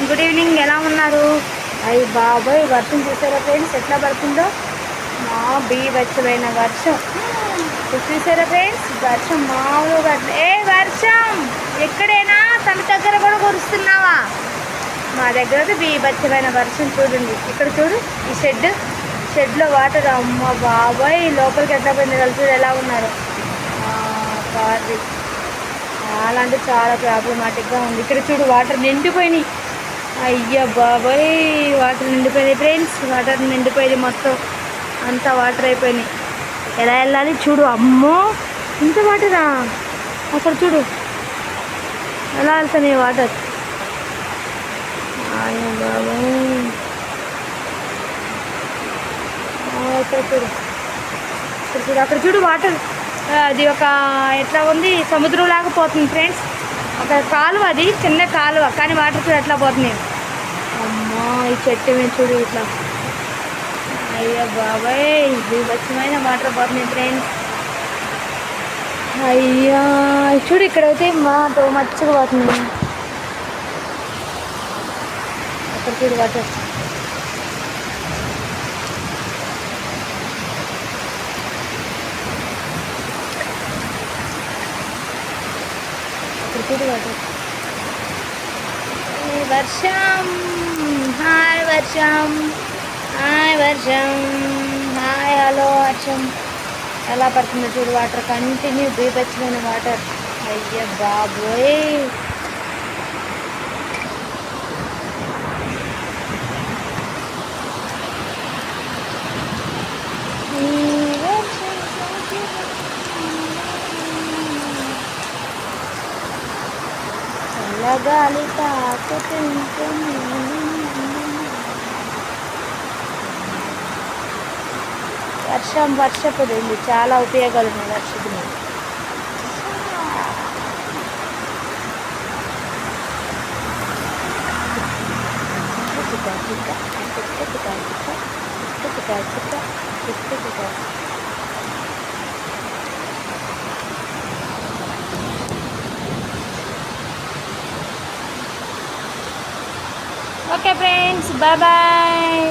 Good evening, ఎలా ఉన్నారు? అయ్యి బాబాయ్, వర్షం చూసారా ఫ్రెండ్స్ ఎట్లా పడుతుందో? మా బీభత్సమైన వర్షం చూసారా ఫ్రెండ్స్. వర్షం మామూలుగా వర్షం ఎక్కడైనా తన దగ్గర కూడా కురుస్తున్నావా? మా దగ్గర అయితే బీభత్సమైన వర్షం చూడండి. ఇక్కడ చూడు, ఈ షెడ్లో వాటర్. అమ్మ బాబాయ్, లోపలికి ఎట్లా పోయింది తెలుసు ఎలా ఉన్నారు. సారీ, చాలా అంటే చాలా ప్రాబ్లమాటిక్గా ఉంది. ఇక్కడ చూడు, వాటర్ నిండిపోయినాయి. అయ్యా బాబాయ్, వాటర్ నిండిపోయినాయి ఫ్రెండ్స్. వాటర్ నిండిపోయింది, మొత్తం అంతా వాటర్ అయిపోయినాయి. ఎలా వెళ్ళాలి చూడు. అమ్మో, ఇంత వాటరా! అక్కడ చూడు ఎలా వెళ్తున్నాయి వాటర్. అయ్యా బాబాయ్, ఇక్కడ చూడు, ఇక్కడ చూడు, అక్కడ చూడు వాటర్. అది ఒక ఎట్లా ఉంది, సముద్రం లాగా పోతుంది ఫ్రెండ్స్. ఒక కాలువ, అది చిన్న కాలువ, కానీ వాటర్ చూడు ఎట్లా పోతున్నాయి. అమ్మా, ఈ చెట్టు మీద చూడు ఇట్లా. అయ్యా బాబాయ్, బీభత్సమైన వాటర్ పోతున్నాయి ఫ్రెండ్స్. అయ్యా చూడు, ఇక్కడైతే మాతో మచ్చగా పోతుంది. అక్కడ చూడు వాటర్. వర్షం, హాయ్ వర్షం, హాయ్ వర్షం, హాయ్ హలో వర్షం. ఎలా పడుతుందో చూడు వాటర్, కంటిన్యూ బీభత్సమైన వాటర్. అయ్యా బాబోయ్, గాలి తాకుతుంది. వర్షపు ఉంది, చాలా ఉపయోగాలు ఉన్నాయి వర్షపు నీళ్ళు. Okay friends, bye bye.